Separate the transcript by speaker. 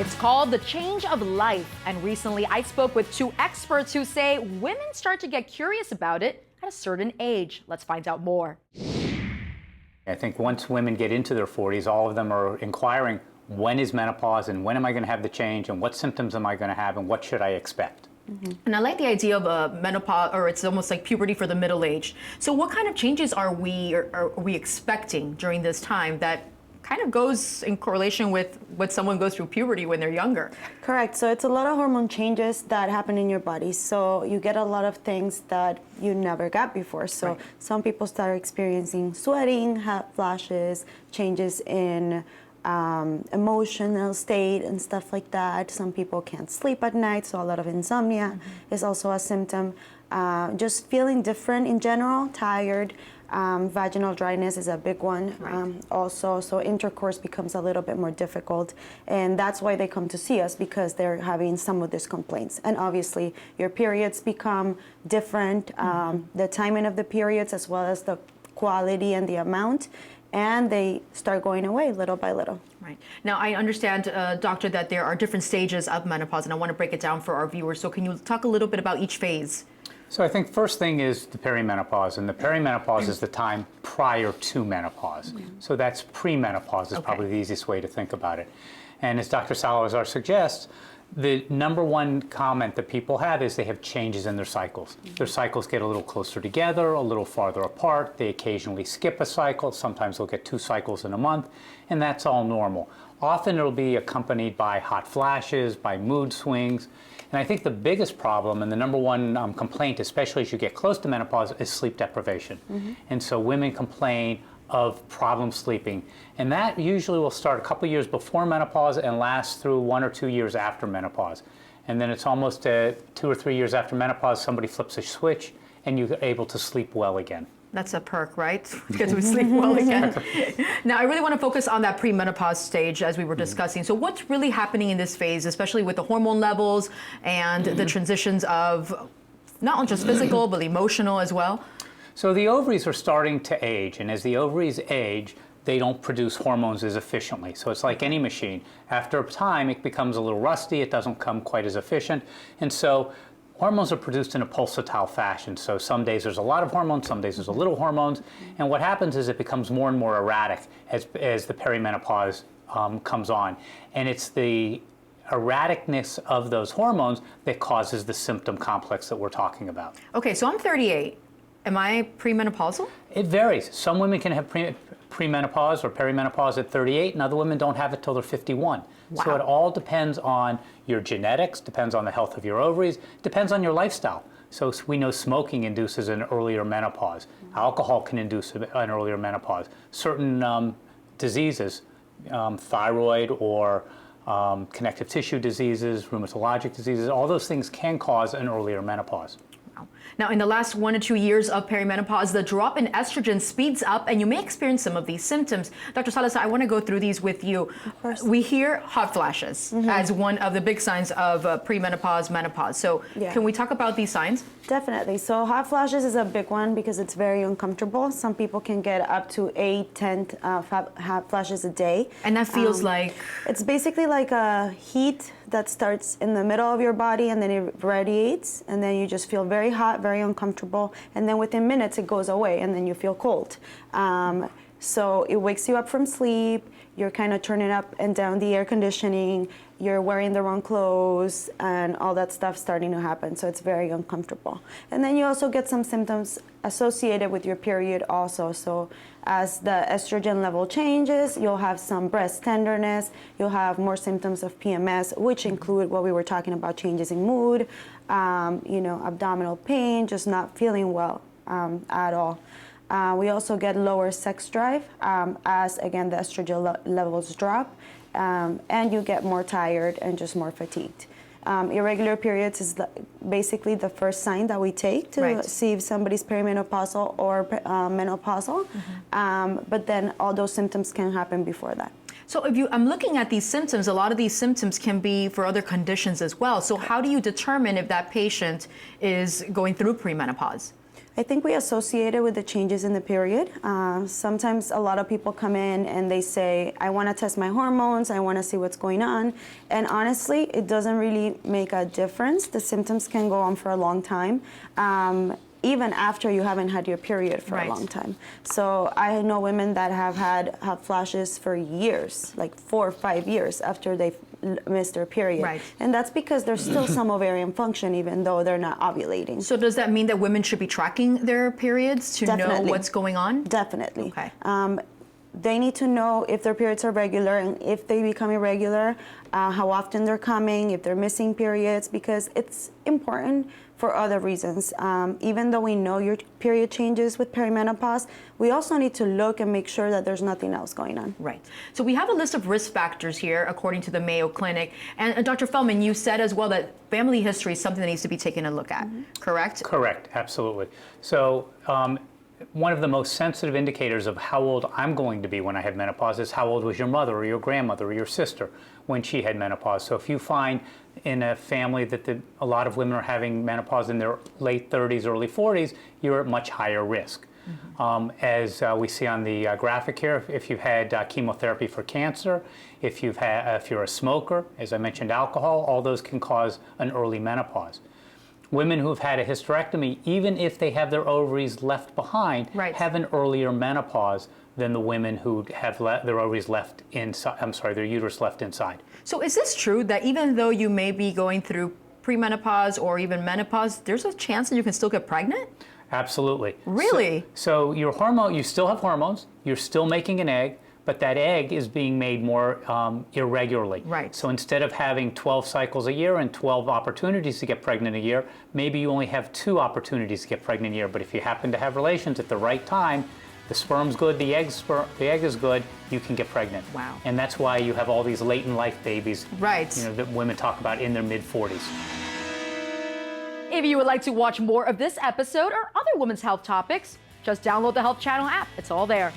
Speaker 1: It's called The Change of Life. And recently I spoke with two experts who say women start to get curious about it at a certain age. Let's find out more.
Speaker 2: I think once women get into their 40s, all of them are inquiring, when is menopause and when am I going to have the change and what symptoms am I going to have and what should I expect?
Speaker 1: And I like the idea of menopause, or it's almost like puberty for the middle age. So what kind of changes are we expecting during this time that kind of goes in correlation with what someone goes through puberty when they're younger?
Speaker 3: Correct. So it's a lot of hormone changes that happen in your body. So you get a lot of things that you never got before. So some people start experiencing sweating, hot flashes, changes in emotional state and stuff like that. Some people can't sleep at night, so a lot of insomnia is also a symptom. Just feeling different in general, tired. Vaginal dryness is a big one also, so intercourse becomes a little bit more difficult, and that's why they come to see us, because they're having some of these complaints. And obviously your periods become different, the timing of the periods as well as the quality and the amount, and they start going away little by little.
Speaker 1: Right. Now, I understand, doctor, that there are different stages of menopause, and I want to break it down for our viewers. So can you talk a little bit about each phase?
Speaker 2: So I think first thing is the perimenopause, and the perimenopause is the time prior to menopause. So that's premenopause is probably the easiest way to think about it. And as Dr. Salazar suggests, the number one comment that people have is they have changes in their cycles. Their cycles get a little closer together, a little farther apart. They occasionally skip a cycle. Sometimes they'll get 2 cycles in a month, and that's all normal. Often it'll be accompanied by hot flashes, by mood swings. And I think the biggest problem and the number one complaint, especially as you get close to menopause, is sleep deprivation. And so women complain of problems sleeping. And that usually will start a couple years before menopause and last through 1 or 2 years after menopause. And then it's almost 2 or 3 years after menopause, somebody flips a switch and you're able to sleep well again.
Speaker 1: That's a perk, right? Because we sleep well again. Now, I really want to focus on that premenopause stage as we were discussing. So what's really happening in this phase, especially with the hormone levels and the transitions of not just physical, but emotional as well?
Speaker 2: So the ovaries are starting to age, and as the ovaries age, they don't produce hormones as efficiently. So it's like any machine. After a time, it becomes a little rusty, it doesn't come quite as efficient, and so hormones are produced in a pulsatile fashion. So some days there's a lot of hormones, some days there's a little hormones, and what happens is it becomes more and more erratic as the perimenopause comes on. And it's the erraticness of those hormones that causes the symptom complex that we're talking about.
Speaker 1: Okay, so I'm 38. Am I premenopausal?
Speaker 2: It varies. Some women can have premenopause or perimenopause at 38, and other women don't have it till they're 51.
Speaker 1: Wow.
Speaker 2: So it all depends on your genetics, depends on the health of your ovaries, depends on your lifestyle. So we know smoking induces an earlier menopause. Alcohol can induce an earlier menopause. Certain diseases, thyroid or connective tissue diseases, rheumatologic diseases, all those things can cause an earlier menopause.
Speaker 1: Now, in the last 1 to 2 years of perimenopause, the drop in estrogen speeds up, and you may experience some of these symptoms. Dr. Salazar, I want to go through these with you. We hear hot flashes as one of the big signs of premenopause, menopause. So can we talk about these signs?
Speaker 3: Definitely. So hot flashes is a big one because it's very uncomfortable. Some people can get up to 8, 10 hot flashes a day.
Speaker 1: And that feels like?
Speaker 3: It's basically like a heat that starts in the middle of your body and then it radiates, and then you just feel very hot, very uncomfortable, and then within minutes it goes away and then you feel cold. So it wakes you up from sleep, you're kind of turning up and down the air conditioning, you're wearing the wrong clothes, and all that stuff starting to happen, so it's very uncomfortable. And then you also get some symptoms associated with your period also. So as the estrogen level changes, you'll have some breast tenderness, you'll have more symptoms of PMS, which include what we were talking about, changes in mood, abdominal pain, just not feeling well at all. We also get lower sex drive as, again, the estrogen levels drop, and you get more tired and just more fatigued. Irregular periods is basically the first sign that we take to see if somebody's perimenopausal or menopausal, but then all those symptoms can happen before that.
Speaker 1: So I'm looking at these symptoms, a lot of these symptoms can be for other conditions as well. So how do you determine if that patient is going through premenopause?
Speaker 3: I think we associate it with the changes in the period. Sometimes a lot of people come in and they say, I want to test my hormones, I want to see what's going on. And honestly, it doesn't really make a difference. The symptoms can go on for a long time, even after you haven't had your period for a long time. So I know women that have had hot flashes for years, like 4 or 5 years after they've missed their period.
Speaker 1: Right.
Speaker 3: And that's because there's still some ovarian function even though they're not ovulating.
Speaker 1: So does that mean that women should be tracking their periods to know
Speaker 3: Definitely.
Speaker 1: what's going on?
Speaker 3: Definitely.
Speaker 1: Okay.
Speaker 3: They need to know if their periods are regular and if they become irregular, how often they're coming, if they're missing periods, because it's important for other reasons. Even though we know your period changes with perimenopause, we also need to look and make sure that there's nothing else going on.
Speaker 1: Right. So we have a list of risk factors here according to the Mayo Clinic. And Dr. Feldman, you said as well that family history is something that needs to be taken a look at, correct?
Speaker 2: Correct, absolutely. So one of the most sensitive indicators of how old I'm going to be when I have menopause is how old was your mother or your grandmother or your sister when she had menopause. So if you find in a family that a lot of women are having menopause in their late 30s, early 40s, you're at much higher risk. As we see on the graphic here, if you've had chemotherapy for cancer, if you're a smoker, as I mentioned, alcohol, all those can cause an early menopause. Women who've had a hysterectomy, even if they have their ovaries left behind, have an earlier menopause than the women who have their ovaries left inside, their uterus left inside.
Speaker 1: So is this true that even though you may be going through premenopause or even menopause, there's a chance that you can still get pregnant?
Speaker 2: Absolutely.
Speaker 1: Really?
Speaker 2: So your hormone, you still have hormones, you're still making an egg, but that egg is being made more irregularly.
Speaker 1: Right.
Speaker 2: So instead of having 12 cycles a year and 12 opportunities to get pregnant a year, maybe you only have 2 opportunities to get pregnant a year. But if you happen to have relations at the right time, the sperm's good, the egg is good, you can get pregnant.
Speaker 1: Wow.
Speaker 2: And that's why you have all these late in life babies,
Speaker 1: Right.
Speaker 2: that women talk about in their mid-40s.
Speaker 4: If you would like to watch more of this episode or other women's health topics, just download the Health Channel app. It's all there.